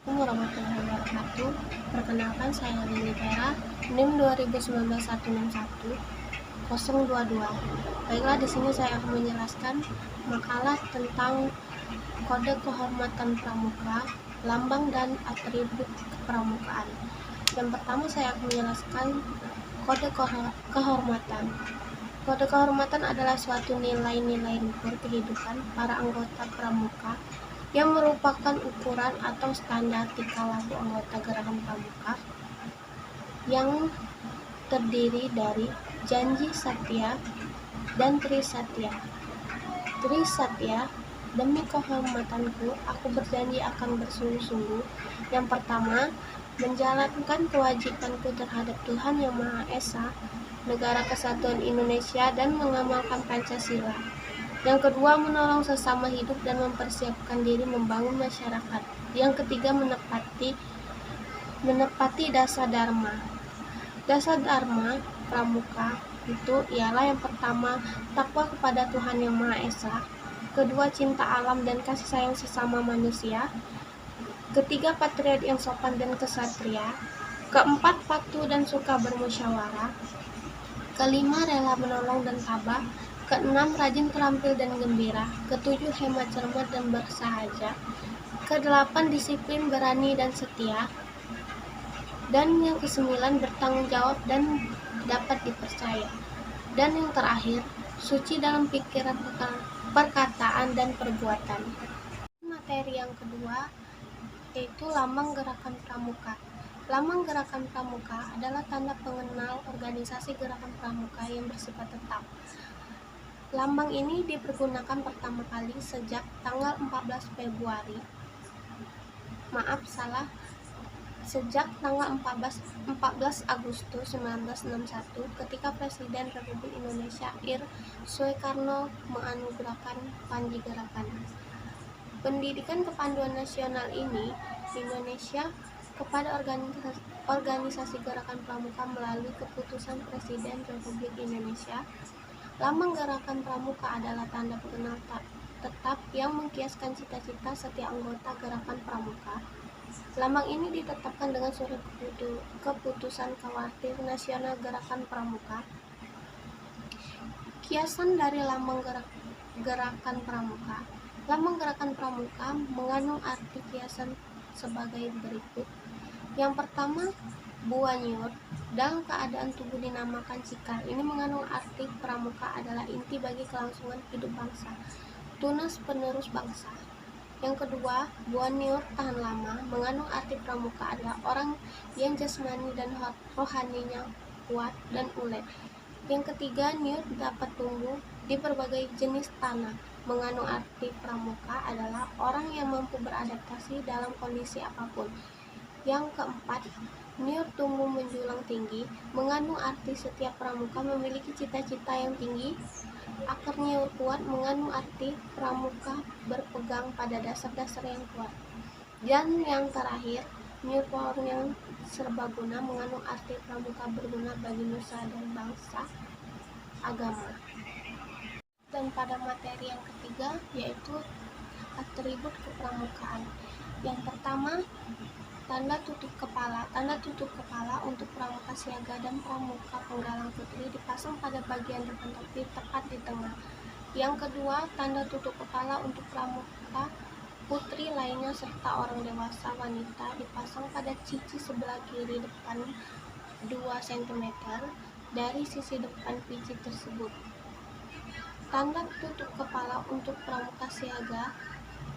Assalamualaikum warahmatullahi wabarakatuh. Perkenalkan, saya Lili Tera, NIM 2019-161-022. Baiklah, di sini saya akan menjelaskan makalah tentang kode kehormatan pramuka, lambang dan atribut kepramukaan. Yang pertama, saya akan menjelaskan kode kehormatan. Kode kehormatan adalah suatu nilai-nilai luhur kehidupan para anggota pramuka yang merupakan ukuran atau standar tingkah laku anggota gerakan pramuka yang terdiri dari janji satya dan trisatya. Trisatya, demi kehormatanku, aku berjanji akan bersungguh-sungguh. Yang pertama, menjalankan kewajibanku terhadap Tuhan Yang Maha Esa, Negara Kesatuan Indonesia, dan mengamalkan Pancasila. Yang kedua, menolong sesama hidup dan mempersiapkan diri membangun masyarakat. Yang ketiga, menepati dasa dharma. Dasa dharma pramuka itu ialah yang pertama, takwa kepada Tuhan Yang Maha Esa. Kedua, cinta alam dan kasih sayang sesama manusia. Ketiga, patriot yang sopan dan kesatria. Keempat, patuh dan suka bermusyawarah. Kelima, rela menolong dan tabah. Keenam, rajin, terampil, dan gembira. Ketujuh, hemat, cermat, dan bersahaja. Kedelapan, disiplin, berani, dan setia. Dan yang kesembilan, bertanggung jawab dan dapat dipercaya. Dan yang terakhir, suci dalam pikiran, perkataan, dan perbuatan. Materi yang kedua yaitu lambang gerakan pramuka. Lambang gerakan pramuka adalah tanda pengenal organisasi gerakan pramuka yang bersifat tetap. Lambang ini dipergunakan pertama kali sejak tanggal 14 Agustus 1961 ketika Presiden Republik Indonesia Ir. Soekarno menganugerahkan Panji Gerakan. Pendidikan kepanduan nasional ini di Indonesia kepada organisasi gerakan pramuka melalui keputusan Presiden Republik Indonesia. Lambang gerakan pramuka adalah tanda pengenal tetap yang mengkiaskan cita-cita setiap anggota gerakan pramuka. Lambang ini ditetapkan dengan surat keputusan Khawatir Nasional Gerakan Pramuka. Kiasan dari lambang gerakan pramuka. Lambang gerakan pramuka mengandung arti kiasan sebagai berikut. Yang pertama, buah nyur. Dalam keadaan tubuh dinamakan cikal. Ini mengandung arti pramuka adalah inti bagi kelangsungan hidup bangsa, tunas penerus bangsa. Yang kedua, buah nyur tahan lama. Mengandung arti pramuka adalah orang yang jasmani dan rohaninya kuat dan ulet. Yang ketiga, nyur dapat tumbuh di berbagai jenis tanah. Mengandung arti pramuka adalah orang yang mampu beradaptasi dalam kondisi apapun. Yang keempat, nyur tumbuh menjulang tinggi. Mengandung arti setiap pramuka memiliki cita-cita yang tinggi. Akar nyur kuat mengandung arti pramuka berpegang pada dasar-dasar yang kuat. Dan yang terakhir, nyur pohon yang serbaguna mengandung arti pramuka berguna bagi nusa dan bangsa, agama. Dan pada materi yang ketiga yaitu atribut kepramukaan. Yang pertama, tanda tutup kepala. Tanda tutup kepala untuk pramuka siaga dan pramuka penggalang putri dipasang pada bagian depan topi tepat di tengah. Yang kedua, tanda tutup kepala untuk pramuka putri lainnya serta orang dewasa wanita dipasang pada cici sebelah kiri depan 2 cm dari sisi depan peci tersebut. Tanda tutup kepala untuk pramuka siaga,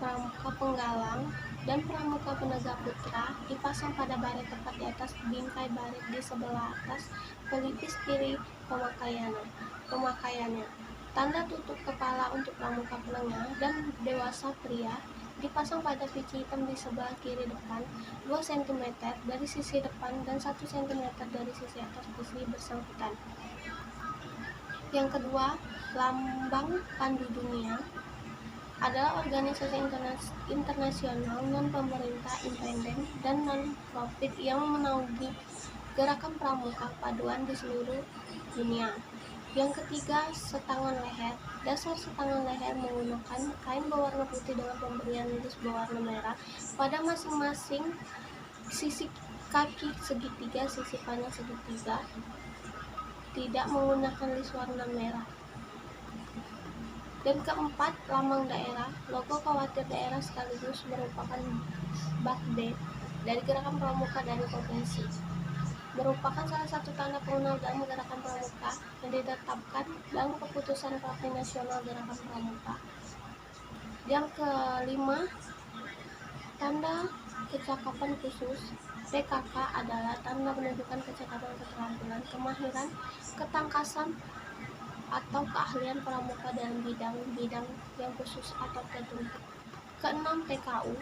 pramuka penggalang, dan pramuka penegak putra dipasang pada baret tepat di atas bingkai baret di sebelah atas pelipis kiri pemakaiannya. Tanda tutup kepala untuk pramuka penengah dan dewasa pria dipasang pada peci hitam di sebelah kiri depan 2 cm dari sisi depan dan 1 cm dari sisi atas peci bersangkutan. Yang kedua, lambang Pandu Dunia adalah organisasi internasional non-pemerintah independen dan non-profit yang menaungi gerakan pramuka paduan di seluruh dunia. Yang ketiga, setangan leher. Dasar setangan leher menggunakan kain berwarna putih dengan pemberian list berwarna merah pada masing-masing sisi kaki segitiga, sisi panjang segitiga, tidak menggunakan list warna merah. Dan keempat, lambang daerah. Logo khawatir daerah sekaligus merupakan bakde dari gerakan pramuka dari provinsi. Merupakan salah satu tanda pengenal dalam gerakan pramuka yang ditetapkan dalam keputusan Partai Nasional Gerakan Pramuka. Yang kelima, tanda kecakapan khusus. PKK adalah tanda menunjukkan kecakapan, keterampilan, kemahiran, ketangkasan, atau keahlian pramuka dalam bidang-bidang yang khusus atau tertentu. Keenam, TKU,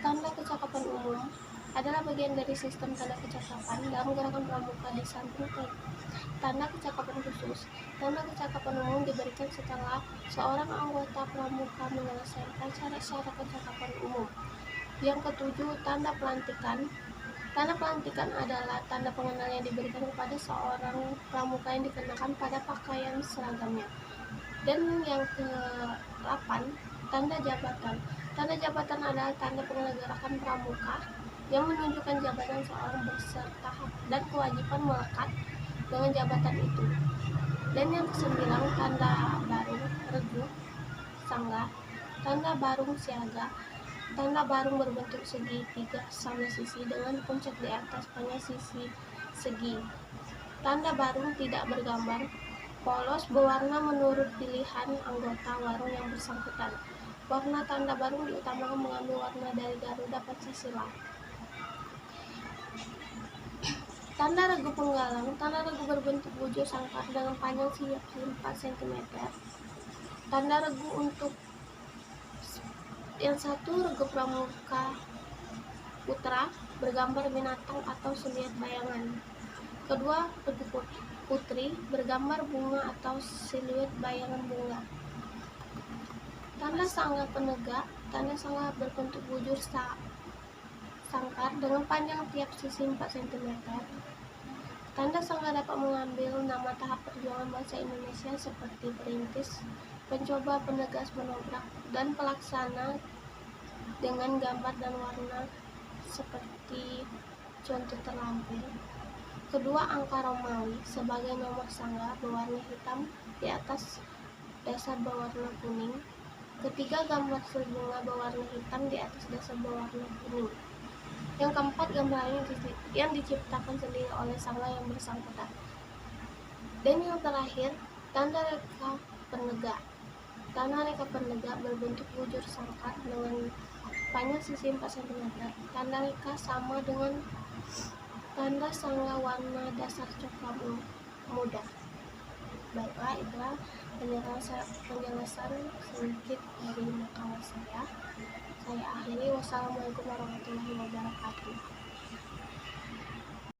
tanda kecakapan umum, adalah bagian dari sistem tanda kecakapan dalam gerakan pramuka di samping tanda kecakapan khusus. Tanda kecakapan umum diberikan setelah seorang anggota pramuka menyelesaikan syarat-syarat kecakapan umum. Yang ketujuh, tanda pelantikan. Tanda pelantikan adalah tanda pengenal yang diberikan kepada seorang pramuka yang dikenakan pada pakaian seragamnya. Dan yang ke-8, tanda jabatan. Tanda jabatan adalah tanda pengenal gerakan pramuka yang menunjukkan jabatan seorang beserta hak dan kewajiban melekat dengan jabatan itu. Dan yang ke-9, tanda barung, regu, sangga. Tanda barung siaga. Tanda barung berbentuk segitiga sama sisi dengan puncak di atas panjang sisi segi. Tanda barung tidak bergambar, polos berwarna menurut pilihan anggota warung yang bersangkutan. Warna tanda barung diutamakan mengambil warna dari Garuda Pancasila. Tanda regu penggalang. Tanda regu berbentuk bujur sangkar dengan panjang 4 cm. Tanda regu untuk yang satu, regu pramuka putra bergambar binatang atau suliat bayangan. Kedua, regu putri bergambar bunga atau siluet bayangan bunga. Tanda sangga penegak. Tanda sangga berbentuk bujur sangkar dengan panjang tiap sisi 4 cm. Tanda sangga dapat mengambil nama tahap perjuangan bangsa Indonesia seperti perintis, pencoba, penegas, penobrak, dan pelaksana dengan gambar dan warna seperti contoh terlampir. Kedua, angka Romawi sebagai nomor sangga berwarna hitam di atas dasar berwarna kuning. Ketiga, gambar serbunga berwarna hitam di atas dasar berwarna kuning. Yang keempat, gambar yang diciptakan sendiri oleh sangga yang bersangkutan. Dan yang terakhir, tanda reka penegak. Tanda reka penegak berbentuk bujur sangkar dengan panjang sisi 4 cm. Tanda reka sama dengan tanda sangga warna dasar coklat muda. Baiklah, itulah penjelasan sedikit dari makalah saya. Saya akhiri. Wassalamualaikum warahmatullahi wabarakatuh.